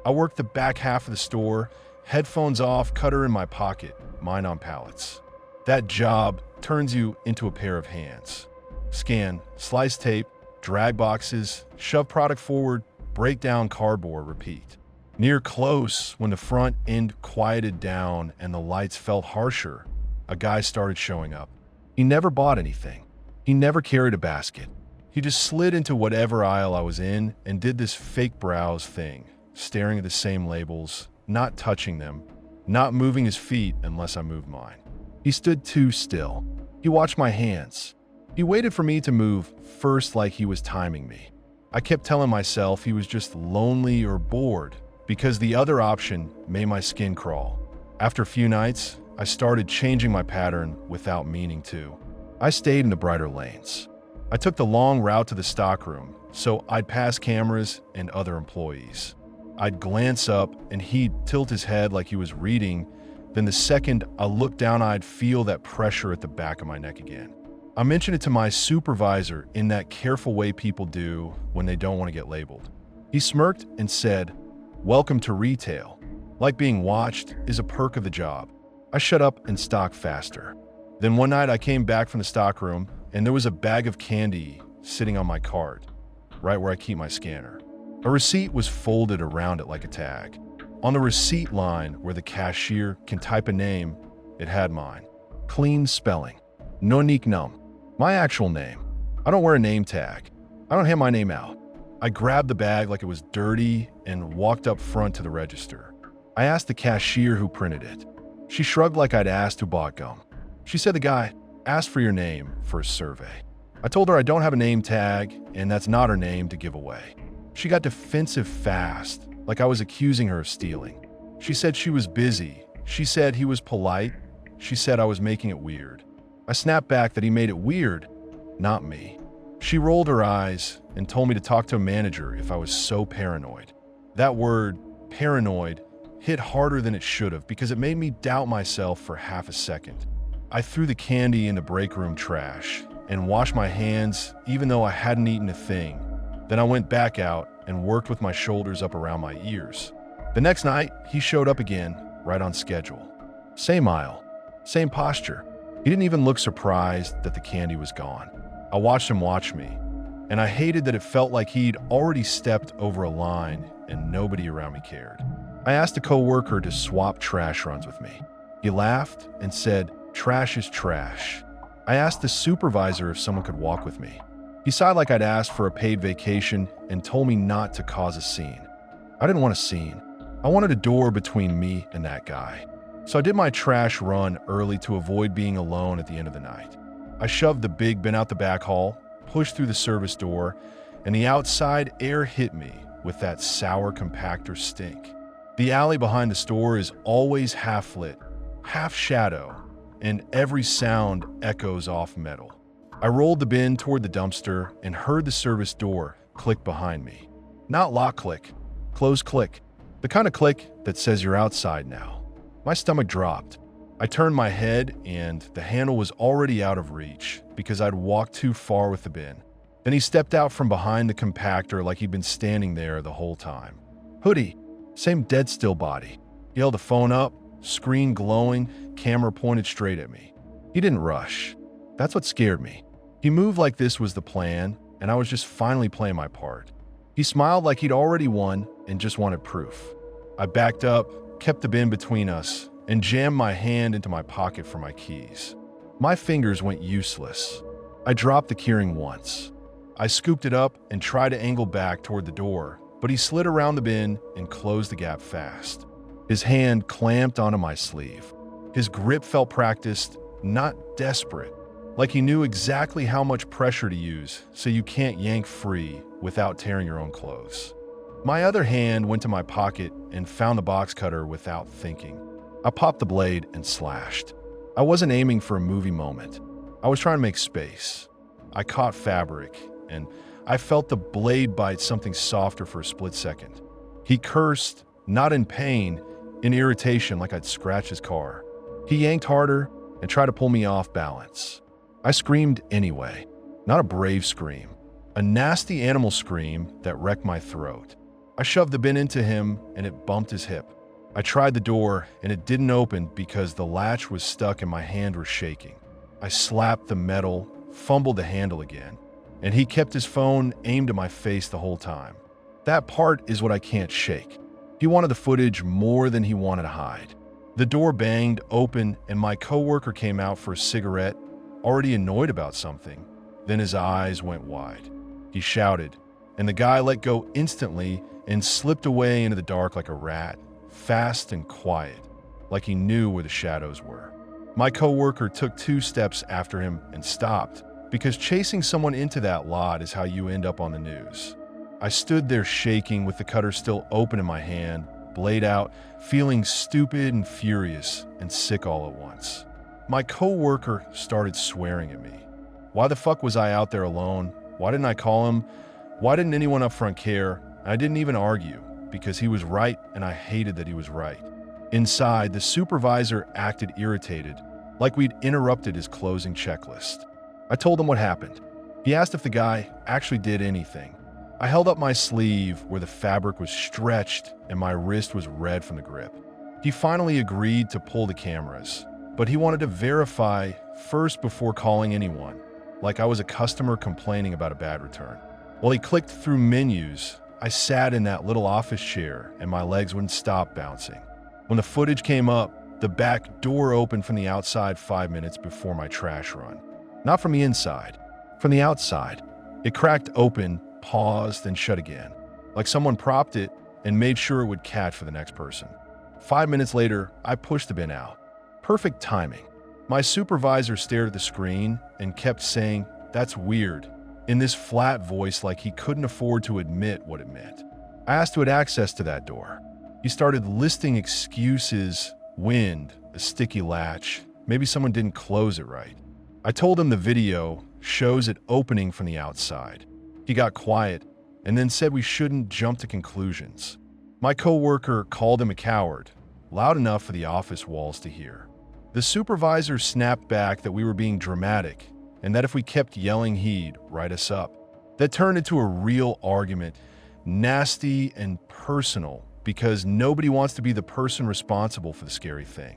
I worked the back half of the store, headphones off, cutter in my pocket, mine on pallets. That job turns you into a pair of hands. Scan, slice tape, drag boxes, shove product forward, break down cardboard, repeat. Near close, when the front end quieted down and the lights felt harsher, a guy started showing up. He never bought anything. He never carried a basket. He just slid into whatever aisle I was in and did this fake browse thing, staring at the same labels, not touching them, not moving his feet unless I moved mine. He stood too still. He watched my hands. He waited for me to move first like he was timing me. I kept telling myself he was just lonely or bored because the other option made my skin crawl. After a few nights, I started changing my pattern without meaning to. I stayed in the brighter lanes. I took the long route to the stockroom, so I'd pass cameras and other employees. I'd glance up and he'd tilt his head like he was reading. Then the second I looked down, I'd feel that pressure at the back of my neck again. I mentioned it to my supervisor in that careful way people do when they don't want to get labeled. He smirked and said, "Welcome to retail. Like being watched is a perk of the job." I shut up and stocked faster. Then one night I came back from the stockroom and there was a bag of candy sitting on my cart, right where I keep my scanner. A receipt was folded around it like a tag. On the receipt line where the cashier can type a name, it had mine. Clean spelling. Nonik Num. My actual name. I don't wear a name tag. I don't hand my name out. I grabbed the bag like it was dirty and walked up front to the register. I asked the cashier who printed it. She shrugged like I'd asked who bought gum. She said the guy asked for your name for a survey. I told her I don't have a name tag and that's not her name to give away. She got defensive fast, like I was accusing her of stealing. She said she was busy. She said he was polite. She said I was making it weird. I snapped back that he made it weird, not me. She rolled her eyes and told me to talk to a manager if I was so paranoid. That word, paranoid, hit harder than it should have because it made me doubt myself for half a second. I threw the candy in the break room trash and washed my hands even though I hadn't eaten a thing. Then I went back out and worked with my shoulders up around my ears. The next night, he showed up again, right on schedule. Same aisle, same posture. He didn't even look surprised that the candy was gone. I watched him watch me, and I hated that it felt like he'd already stepped over a line and nobody around me cared. I asked a coworker to swap trash runs with me. He laughed and said, "Trash is trash." I asked the supervisor if someone could walk with me. He sighed like I'd asked for a paid vacation and told me not to cause a scene. I didn't want a scene. I wanted a door between me and that guy. So I did my trash run early to avoid being alone at the end of the night. I shoved the big bin out the back hall, pushed through the service door, and the outside air hit me with that sour compactor stink. The alley behind the store is always half lit, half shadow, and every sound echoes off metal. I rolled the bin toward the dumpster and heard the service door click behind me. Not lock click, close click. The kind of click that says you're outside now. My stomach dropped. I turned my head and the handle was already out of reach because I'd walked too far with the bin. Then he stepped out from behind the compactor like he'd been standing there the whole time. Hoodie, same dead still body. He held the phone up, screen glowing, camera pointed straight at me. He didn't rush. That's what scared me. He moved like this was the plan, and I was just finally playing my part. He smiled like he'd already won and just wanted proof. I backed up, kept the bin between us, and jammed my hand into my pocket for my keys. My fingers went useless. I dropped the keyring once. I scooped it up and tried to angle back toward the door, but he slid around the bin and closed the gap fast. His hand clamped onto my sleeve. His grip felt practiced, not desperate. Like he knew exactly how much pressure to use so you can't yank free without tearing your own clothes. My other hand went to my pocket and found the box cutter without thinking. I popped the blade and slashed. I wasn't aiming for a movie moment. I was trying to make space. I caught fabric, and I felt the blade bite something softer for a split second. He cursed, not in pain, in irritation like I'd scratched his car. He yanked harder and tried to pull me off balance. I screamed anyway, not a brave scream, a nasty animal scream that wrecked my throat. I shoved the bin into him and it bumped his hip. I tried the door and it didn't open because the latch was stuck and my hand was shaking. I slapped the metal, fumbled the handle again, and he kept his phone aimed at my face the whole time. That part is what I can't shake. He wanted the footage more than he wanted to hide. The door banged open and my coworker came out for a cigarette, already annoyed about something. Then his eyes went wide. He shouted, and the guy let go instantly and slipped away into the dark like a rat, fast and quiet, like he knew where the shadows were. My coworker took 2 steps after him and stopped, because chasing someone into that lot is how you end up on the news. I stood there shaking with the cutter still open in my hand, blade out, feeling stupid and furious and sick all at once. My coworker started swearing at me. Why the fuck was I out there alone? Why didn't I call him? Why didn't anyone up front care? I didn't even argue, because he was right and I hated that he was right. Inside, the supervisor acted irritated, like we'd interrupted his closing checklist. I told him what happened. He asked if the guy actually did anything. I held up my sleeve where the fabric was stretched and my wrist was red from the grip. He finally agreed to pull the cameras, but he wanted to verify first before calling anyone, like I was a customer complaining about a bad return. While he clicked through menus, I sat in that little office chair and my legs wouldn't stop bouncing. When the footage came up, the back door opened from the outside 5 minutes before my trash run. Not from the inside, from the outside. It cracked open, paused, and shut again, like someone propped it and made sure it would catch for the next person. 5 minutes later, I pushed the bin out. Perfect timing. My supervisor stared at the screen and kept saying, "That's weird," in this flat voice like he couldn't afford to admit what it meant. I asked who had access to that door. He started listing excuses, wind, a sticky latch, maybe someone didn't close it right. I told him the video shows it opening from the outside. He got quiet and then said we shouldn't jump to conclusions. My coworker called him a coward, loud enough for the office walls to hear. The supervisor snapped back that we were being dramatic and that if we kept yelling he'd write us up. That turned into a real argument, nasty and personal, because nobody wants to be the person responsible for the scary thing.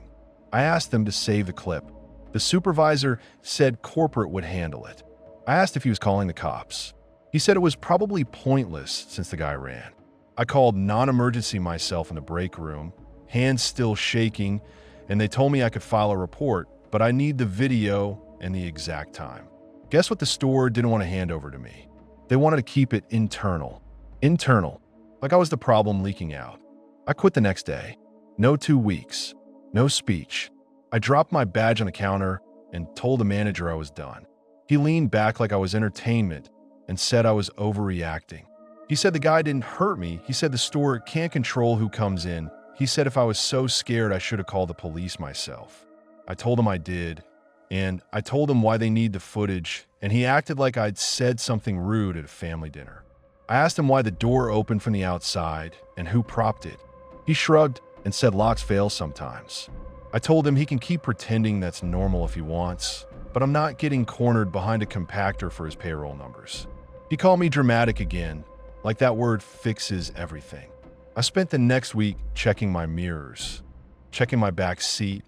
I asked them to save the clip. The supervisor said corporate would handle it. I asked if he was calling the cops. He said it was probably pointless since the guy ran. I called non-emergency myself in the break room, hands still shaking, and they told me I could file a report, but I need the video and the exact time. Guess what the store didn't want to hand over to me? They wanted to keep it internal. Internal. Like I was the problem leaking out. I quit the next day. No 2 weeks. No speech. I dropped my badge on the counter and told the manager I was done. He leaned back like I was entertainment and said I was overreacting. He said the guy didn't hurt me. He said the store can't control who comes in. He said if I was so scared I should have called the police myself. I told him I did, and I told him why they need the footage, and he acted like I'd said something rude at a family dinner. I asked him why the door opened from the outside and who propped it. He shrugged and said locks fail sometimes. I told him he can keep pretending that's normal if he wants, but I'm not getting cornered behind a compactor for his payroll numbers. He called me dramatic again, like that word fixes everything. I spent the next week checking my mirrors, checking my back seat,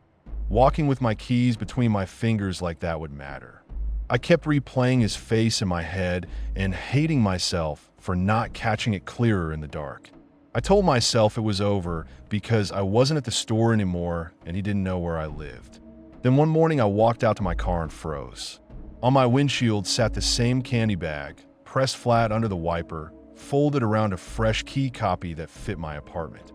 walking with my keys between my fingers like that would matter. I kept replaying his face in my head and hating myself for not catching it clearer in the dark. I told myself it was over because I wasn't at the store anymore and he didn't know where I lived. Then one morning I walked out to my car and froze. On my windshield sat the same candy bag, pressed flat under the wiper, folded around a fresh key copy that fit my apartment.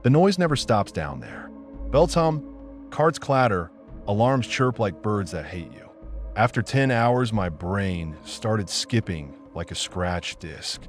The noise never stops down there. Bells hum, carts clatter, alarms chirp like birds that hate you. After 10 hours, my brain started skipping like a scratched disc.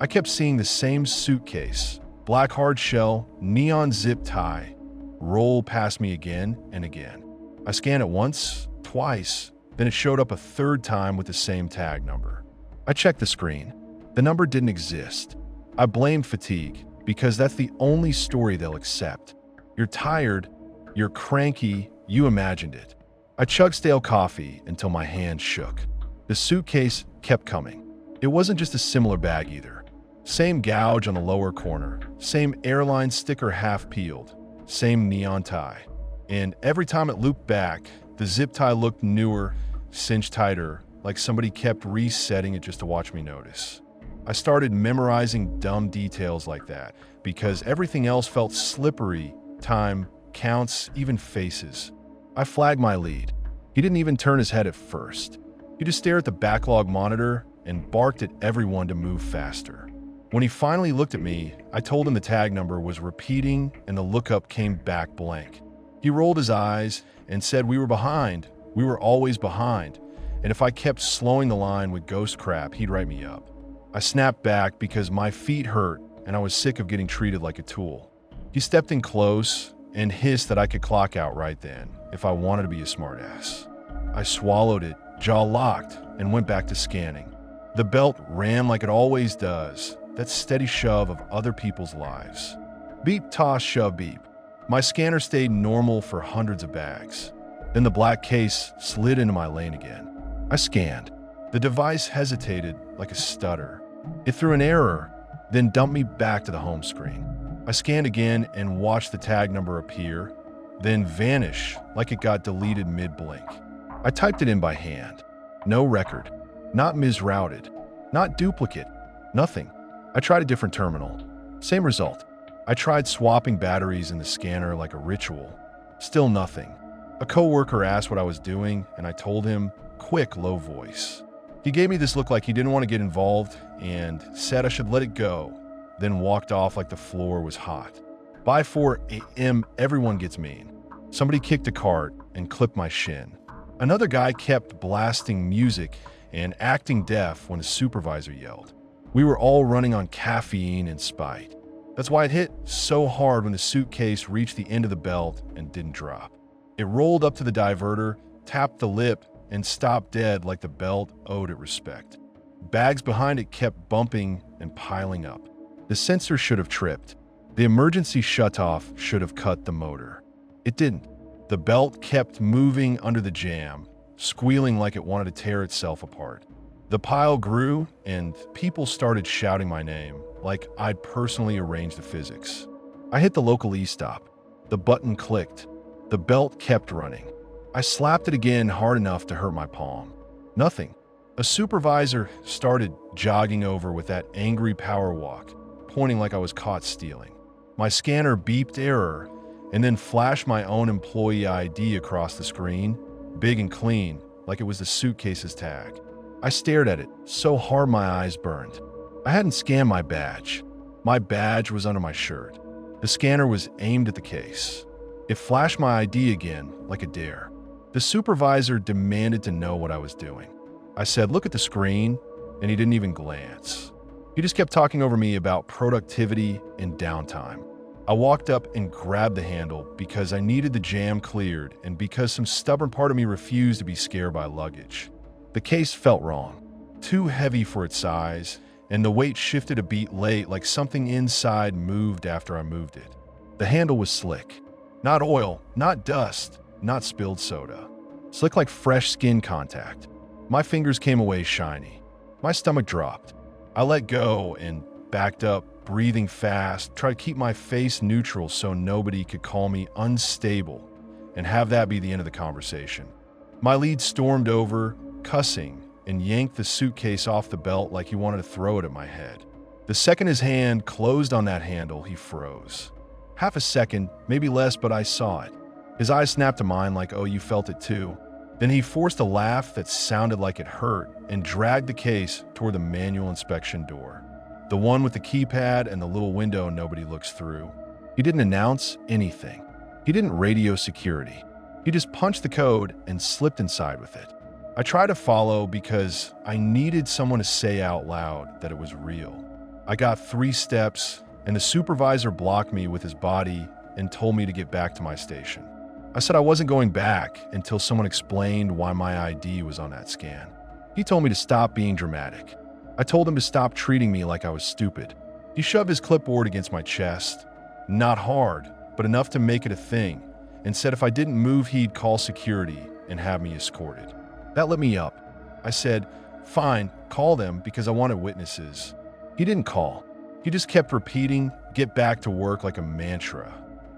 I kept seeing the same suitcase, black hard shell, neon zip tie, roll past me again and again. I scanned it once, twice, then it showed up a 3rd time with the same tag number. I checked the screen. The number didn't exist. I blamed fatigue because that's the only story they'll accept. You're tired, you're cranky, you imagined it. I chugged stale coffee until my hands shook. The suitcase kept coming. It wasn't just a similar bag either. Same gouge on the lower corner, same airline sticker half peeled, same neon tie. And every time it looped back, the zip tie looked newer, cinched tighter, like somebody kept resetting it just to watch me notice. I started memorizing dumb details like that because everything else felt slippery: time, counts, even faces. I flagged my lead. He didn't even turn his head at first. He just stared at the backlog monitor and barked at everyone to move faster. When he finally looked at me, I told him the tag number was repeating and the lookup came back blank. He rolled his eyes and said we were behind. We were always behind. And if I kept slowing the line with ghost crap, he'd write me up. I snapped back because my feet hurt and I was sick of getting treated like a tool. He stepped in close and hissed that I could clock out right then if I wanted to be a smartass. I swallowed it, jaw locked, and went back to scanning. The belt ran like it always does, that steady shove of other people's lives. Beep, toss, shove, beep. My scanner stayed normal for hundreds of bags. Then the black case slid into my lane again. I scanned. The device hesitated like a stutter. It threw an error, then dumped me back to the home screen. I scanned again and watched the tag number appear, then vanish like it got deleted mid-blink. I typed it in by hand. No record. Not misrouted. Not duplicate. Nothing. I tried a different terminal. Same result. I tried swapping batteries in the scanner like a ritual. Still nothing. A coworker asked what I was doing, and I told him, quick, low voice. He gave me this look like he didn't want to get involved and said I should let it go, then walked off like the floor was hot. By 4 a.m., everyone gets mean. Somebody kicked a cart and clipped my shin. Another guy kept blasting music and acting deaf when the supervisor yelled. We were all running on caffeine and spite. That's why it hit so hard when the suitcase reached the end of the belt and didn't drop. It rolled up to the diverter, tapped the lip, and stopped dead like the belt owed it respect. Bags behind it kept bumping and piling up. The sensor should have tripped. The emergency shutoff should have cut the motor. It didn't. The belt kept moving under the jam, squealing like it wanted to tear itself apart. The pile grew, and people started shouting my name, like I'd personally arranged the physics. I hit the local e-stop. The button clicked. The belt kept running. I slapped it again hard enough to hurt my palm. Nothing. A supervisor started jogging over with that angry power walk, pointing like I was caught stealing. My scanner beeped error and then flashed my own employee ID across the screen, big and clean, like it was the suitcase's tag. I stared at it so hard my eyes burned. I hadn't scanned my badge. My badge was under my shirt. The scanner was aimed at the case. It flashed my ID again, like a dare. The supervisor demanded to know what I was doing. I said, "Look at the screen," and he didn't even glance. He just kept talking over me about productivity and downtime. I walked up and grabbed the handle because I needed the jam cleared and because some stubborn part of me refused to be scared by luggage. The case felt wrong, too heavy for its size, and the weight shifted a beat late like something inside moved after I moved it. The handle was slick. Not oil, not dust, not spilled soda. Slick like fresh skin contact. My fingers came away shiny. My stomach dropped. I let go and backed up, breathing fast, tried to keep my face neutral so nobody could call me unstable and have that be the end of the conversation. My lead stormed over, cussing, and yanked the suitcase off the belt like he wanted to throw it at my head. The second his hand closed on that handle, he froze. Half a second, maybe less, but I saw it. His eyes snapped to mine like, "Oh, you felt it too." Then he forced a laugh that sounded like it hurt and dragged the case toward the manual inspection door. The one with the keypad and the little window nobody looks through. He didn't announce anything. He didn't radio security. He just punched the code and slipped inside with it. I tried to follow because I needed someone to say out loud that it was real. I got 3 steps, and the supervisor blocked me with his body and told me to get back to my station. I said I wasn't going back until someone explained why my ID was on that scan. He told me to stop being dramatic. I told him to stop treating me like I was stupid. He shoved his clipboard against my chest. Not hard, but enough to make it a thing, and said if I didn't move, he'd call security and have me escorted. That lit me up. I said, "Fine, call them because I wanted witnesses." He didn't call. He just kept repeating, "Get back to work," like a mantra.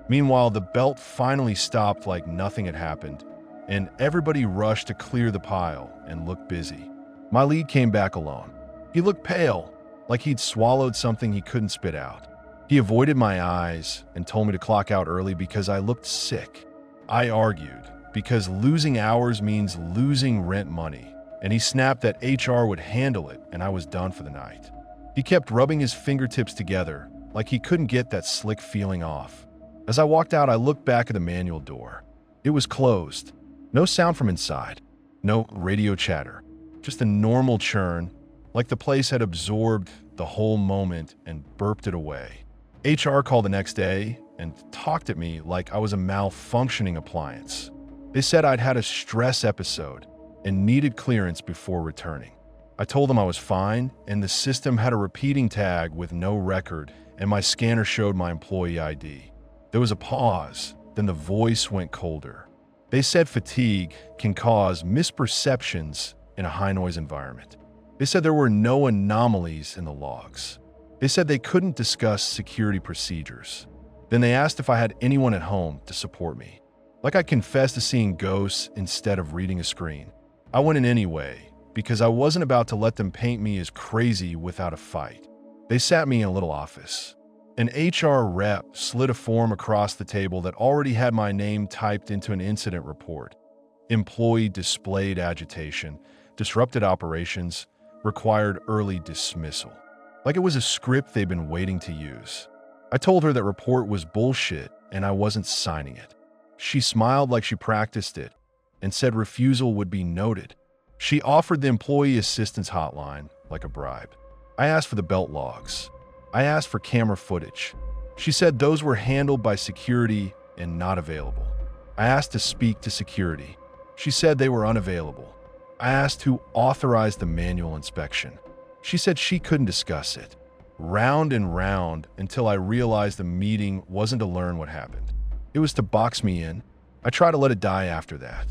Meanwhile, the belt finally stopped like nothing had happened, and everybody rushed to clear the pile and look busy. My lead came back alone. He looked pale, like he'd swallowed something he couldn't spit out. He avoided my eyes and told me to clock out early because I looked sick. I argued, because losing hours means losing rent money, and he snapped that HR would handle it and I was done for the night. He kept rubbing his fingertips together, like he couldn't get that slick feeling off. As I walked out, I looked back at the manual door. It was closed. No sound from inside. No radio chatter. Just a normal churn, like the place had absorbed the whole moment and burped it away. HR called the next day and talked at me like I was a malfunctioning appliance. They said I'd had a stress episode and needed clearance before returning. I told them I was fine, and the system had a repeating tag with no record, and my scanner showed my employee ID. There was a pause, then the voice went colder. They said fatigue can cause misperceptions in a high-noise environment. They said there were no anomalies in the logs. They said they couldn't discuss security procedures. Then they asked if I had anyone at home to support me. Like I confessed to seeing ghosts instead of reading a screen. I went in anyway, because I wasn't about to let them paint me as crazy without a fight. They sat me in a little office. An HR rep slid a form across the table that already had my name typed into an incident report. Employee displayed agitation, disrupted operations, required early dismissal. Like it was a script they'd been waiting to use. I told her that report was bullshit and I wasn't signing it. She smiled like she practiced it and said refusal would be noted. She offered the employee assistance hotline like a bribe. I asked for the belt logs. I asked for camera footage. She said those were handled by security and not available. I asked to speak to security. She said they were unavailable. I asked who authorized the manual inspection. She said she couldn't discuss it. Round and round until I realized the meeting wasn't to learn what happened. It was to box me in. I tried to let it die after that.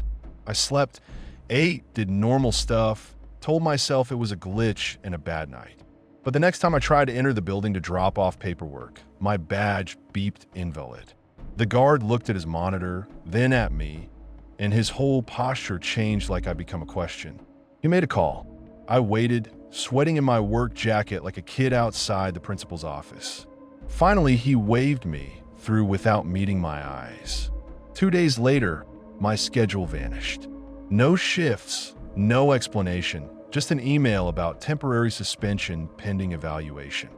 I slept, ate, did normal stuff, told myself it was a glitch and a bad night. But the next time I tried to enter the building to drop off paperwork, my badge beeped invalid. The guard looked at his monitor, then at me, and his whole posture changed like I'd become a question. He made a call. I waited, sweating in my work jacket like a kid outside the principal's office. Finally, he waved me through without meeting my eyes. 2 days later, my schedule vanished. No shifts, no explanation, just an email about temporary suspension pending evaluation.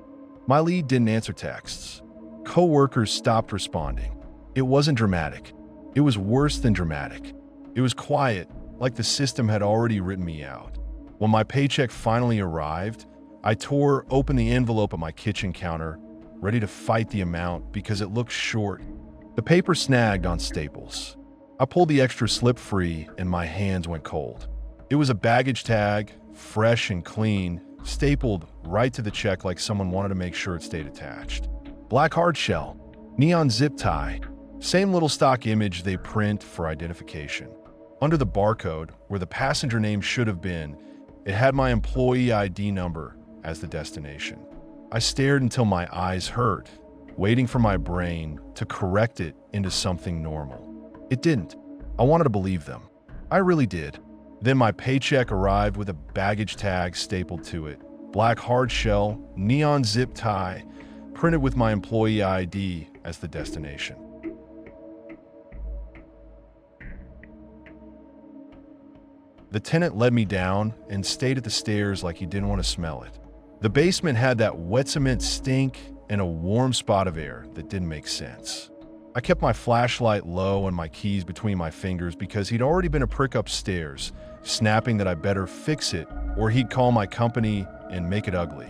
My lead didn't answer texts. Coworkers stopped responding. It wasn't dramatic. It was worse than dramatic. It was quiet, like the system had already written me out. When my paycheck finally arrived, I tore open the envelope at my kitchen counter, ready to fight the amount because it looked short. The paper snagged on staples. I pulled the extra slip free and my hands went cold. It was a baggage tag, fresh and clean, stapled right to the check like someone wanted to make sure it stayed attached. Black hard shell, neon zip tie, same little stock image they print for identification. Under the barcode, where the passenger name should have been, it had my employee ID number as the destination. I stared until my eyes hurt, waiting for my brain to correct it into something normal. It didn't. I wanted to believe them. I really did. Then my paycheck arrived with a baggage tag stapled to it. Black hard shell, neon zip tie, printed with my employee ID as the destination. The tenant led me down and stayed at the stairs like he didn't want to smell it. The basement had that wet cement stink and a warm spot of air that didn't make sense. I kept my flashlight low and my keys between my fingers because he'd already been a prick upstairs, snapping that I better fix it or he'd call my company and make it ugly.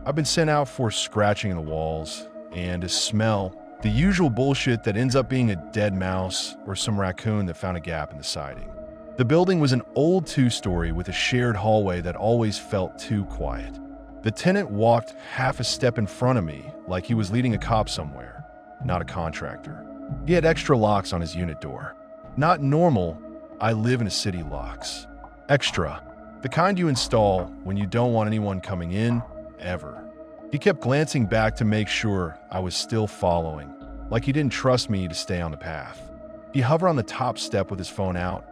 I've been sent out for scratching in the walls and a smell, the usual bullshit that ends up being a dead mouse or some raccoon that found a gap in the siding. The building was an old 2-story with a shared hallway that always felt too quiet. The tenant walked half a step in front of me like he was leading a cop somewhere, not a contractor. He had extra locks on his unit door. Not normal, I live in a city locks. Extra. The kind you install when you don't want anyone coming in, ever. He kept glancing back to make sure I was still following, like he didn't trust me to stay on the path. He hovered on the top step with his phone out,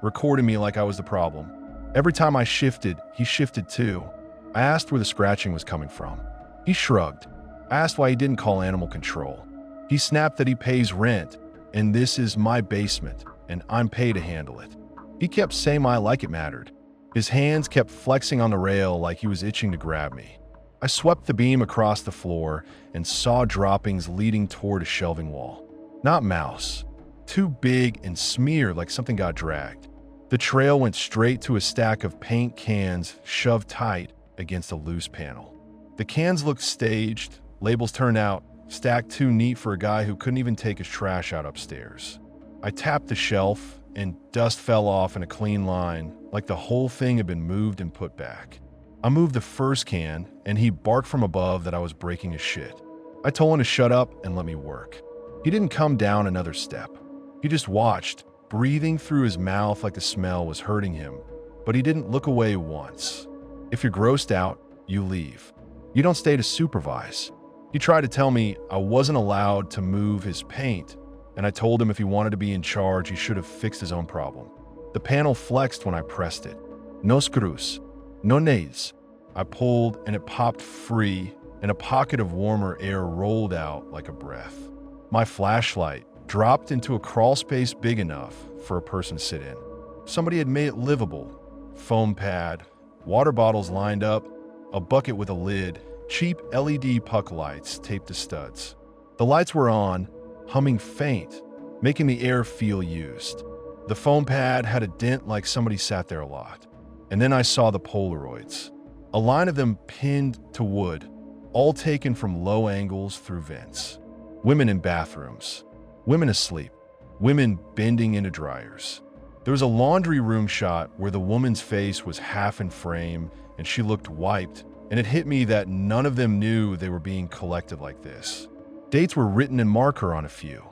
recording me like I was the problem. Every time I shifted, he shifted too. I asked where the scratching was coming from. He shrugged. I asked why he didn't call animal control. He snapped that he pays rent, and this is my basement, and I'm paid to handle it. He kept saying like it mattered. His hands kept flexing on the rail like he was itching to grab me. I swept the beam across the floor and saw droppings leading toward a shelving wall. Not mouse. Too big and smeared like something got dragged. The trail went straight to a stack of paint cans shoved tight against a loose panel. The cans looked staged, labels turned out, stacked too neat for a guy who couldn't even take his trash out upstairs. I tapped the shelf, and dust fell off in a clean line, like the whole thing had been moved and put back. I moved the first can, and he barked from above that I was breaking his shit. I told him to shut up and let me work. He didn't come down another step. He just watched, breathing through his mouth like the smell was hurting him, but he didn't look away once. If you're grossed out, you leave. You don't stay to supervise. He tried to tell me I wasn't allowed to move his paint, and I told him if he wanted to be in charge, he should have fixed his own problem. The panel flexed when I pressed it. No screws. No nails. I pulled and it popped free, and a pocket of warmer air rolled out like a breath. My flashlight dropped into a crawl space big enough for a person to sit in. Somebody had made it livable. Foam pad, water bottles lined up, a bucket with a lid, cheap LED puck lights taped to studs. The lights were on, humming faint, making the air feel used. The foam pad had a dent like somebody sat there a lot. And then I saw the Polaroids. A line of them pinned to wood, all taken from low angles through vents. Women in bathrooms. Women asleep. Women bending into dryers. There was a laundry room shot where the woman's face was half in frame and she looked wiped, and it hit me that none of them knew they were being collected like this. Dates were written in marker on a few.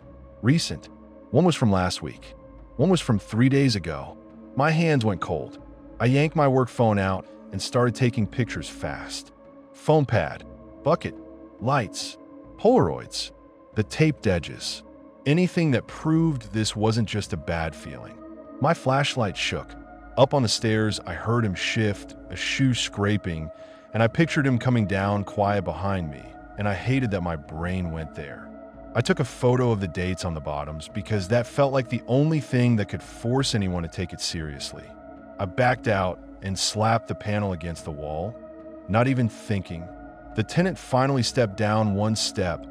Recent. One was from last week. One was from 3 days ago. My hands went cold. I yanked my work phone out and started taking pictures fast. Foam pad, bucket, lights, Polaroids, the taped edges. Anything that proved this wasn't just a bad feeling. My flashlight shook. Up on the stairs, I heard him shift, a shoe scraping, and I pictured him coming down quiet behind me, and I hated that my brain went there. I took a photo of the dates on the bottoms because that felt like the only thing that could force anyone to take it seriously. I backed out and slapped the panel against the wall, not even thinking. The tenant finally stepped down one step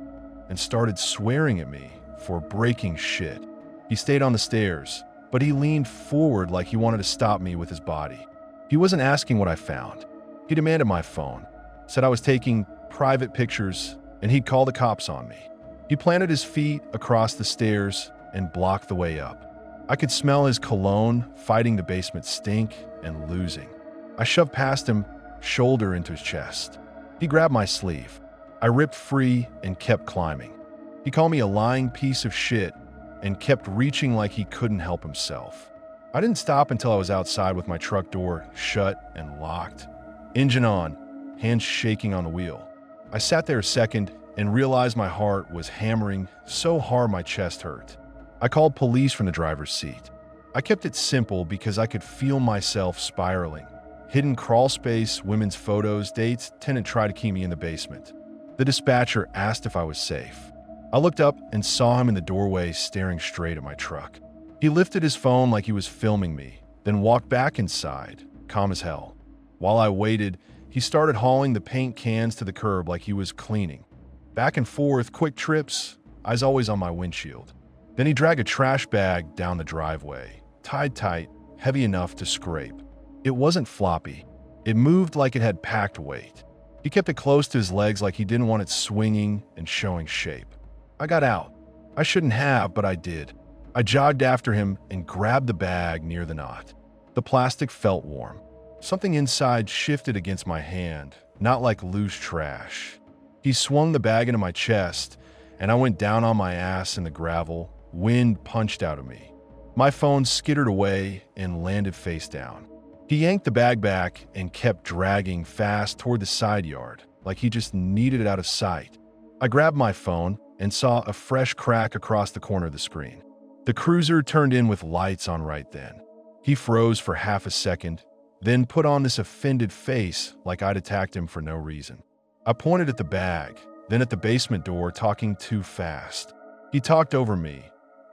and started swearing at me for breaking shit. He stayed on the stairs, but he leaned forward like he wanted to stop me with his body. He wasn't asking what I found. He demanded my phone, said I was taking private pictures, and he'd call the cops on me. He planted his feet across the stairs and blocked the way up. I could smell his cologne fighting the basement stink and losing. I shoved past him, shoulder into his chest. He grabbed my sleeve. I ripped free and kept climbing. He called me a lying piece of shit and kept reaching like he couldn't help himself. I didn't stop until I was outside with my truck door shut and locked. Engine on, hands shaking on the wheel. I sat there a second and realized my heart was hammering so hard my chest hurt. I called police from the driver's seat. I kept it simple because I could feel myself spiraling. Hidden crawl space, women's photos, dates, tenant tried to keep me in the basement. The dispatcher asked if I was safe. I looked up and saw him in the doorway staring straight at my truck. He lifted his phone like he was filming me, then walked back inside, calm as hell. While I waited, he started hauling the paint cans to the curb like he was cleaning. Back and forth, quick trips, eyes always on my windshield. Then he dragged a trash bag down the driveway, tied tight, heavy enough to scrape. It wasn't floppy. It moved like it had packed weight. He kept it close to his legs like he didn't want it swinging and showing shape. I got out. I shouldn't have, but I did. I jogged after him and grabbed the bag near the knot. The plastic felt warm. Something inside shifted against my hand, not like loose trash. He swung the bag into my chest, and I went down on my ass in the gravel. Wind punched out of me. My phone skittered away and landed face down. He yanked the bag back and kept dragging fast toward the side yard, like he just needed it out of sight. I grabbed my phone and saw a fresh crack across the corner of the screen. The cruiser turned in with lights on right then. He froze for half a second, then put on this offended face like I'd attacked him for no reason. I pointed at the bag, then at the basement door, talking too fast. He talked over me,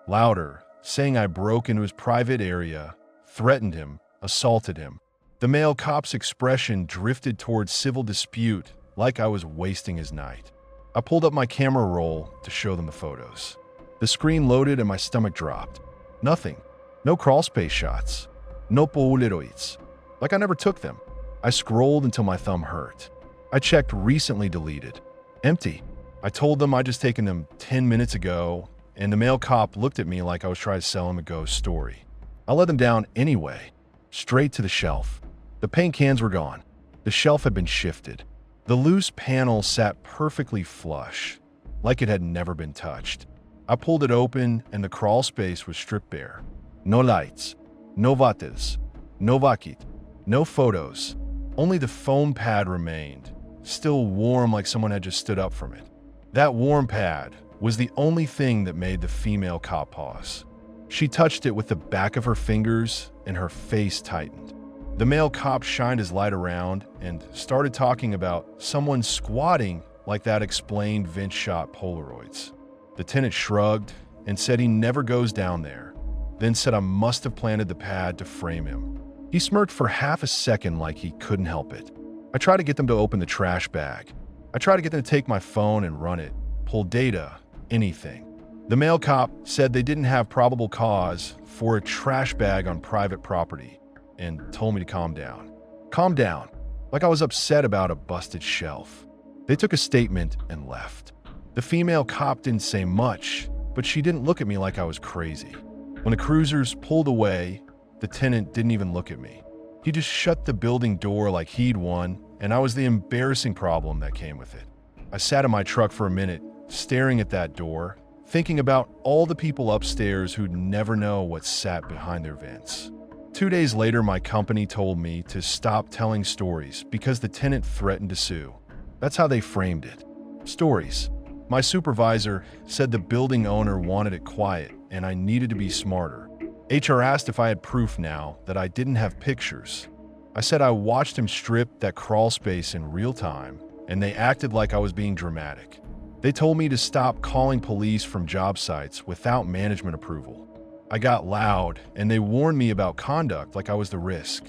louder, saying I broke into his private area, threatened him, assaulted him. The male cop's expression drifted towards civil dispute like I was wasting his night. I pulled up my camera roll to show them the photos. The screen loaded and my stomach dropped. Nothing. No crawlspace shots. No polaroids. Like I never took them. I scrolled until my thumb hurt. I checked recently deleted. Empty. I told them I'd just taken them 10 minutes ago, and the male cop looked at me like I was trying to sell him a ghost story. I let them down anyway. Straight to the shelf. The paint cans were gone. The shelf had been shifted. The loose panel sat perfectly flush, like it had never been touched. I pulled it open and the crawl space was stripped bare. No lights, no vatas, no vakit, no photos. Only the foam pad remained, still warm like someone had just stood up from it. That warm pad was the only thing that made the female cop pause. She touched it with the back of her fingers and her face tightened. The male cop shined his light around and started talking about someone squatting like that explained Vince shot Polaroids. The tenant shrugged and said he never goes down there, then said I must have planted the pad to frame him. He smirked for half a second like he couldn't help it. I tried to get them to open the trash bag. I tried to get them to take my phone and run it, pull data, anything. The male cop said they didn't have probable cause for a trash bag on private property and told me to calm down. Calm down, like I was upset about a busted shelf. They took a statement and left. The female cop didn't say much, but she didn't look at me like I was crazy. When the cruisers pulled away, the tenant didn't even look at me. He just shut the building door like he'd won, and I was the embarrassing problem that came with it. I sat in my truck for a minute, staring at that door, thinking about all the people upstairs who'd never know what sat behind their vents. 2 days later, my company told me to stop telling stories because the tenant threatened to sue. That's how they framed it. Stories. My supervisor said the building owner wanted it quiet and I needed to be smarter. HR asked if I had proof now that I didn't have pictures. I said I watched him strip that crawl space in real time, and they acted like I was being dramatic. They told me to stop calling police from job sites without management approval. I got loud, and they warned me about conduct like I was the risk.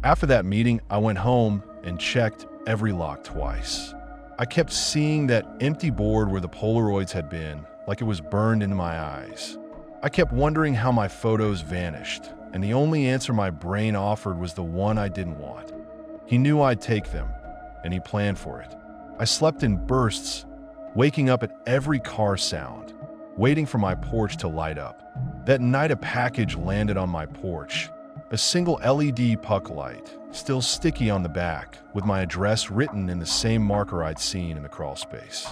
After that meeting, I went home and checked every lock twice. I kept seeing that empty board where the Polaroids had been, like it was burned into my eyes. I kept wondering how my photos vanished, and the only answer my brain offered was the one I didn't want. He knew I'd take them, and he planned for it. I slept in bursts, waking up at every car sound, waiting for my porch to light up. That night a package landed on my porch, a single LED puck light, still sticky on the back, with my address written in the same marker I'd seen in the crawl space.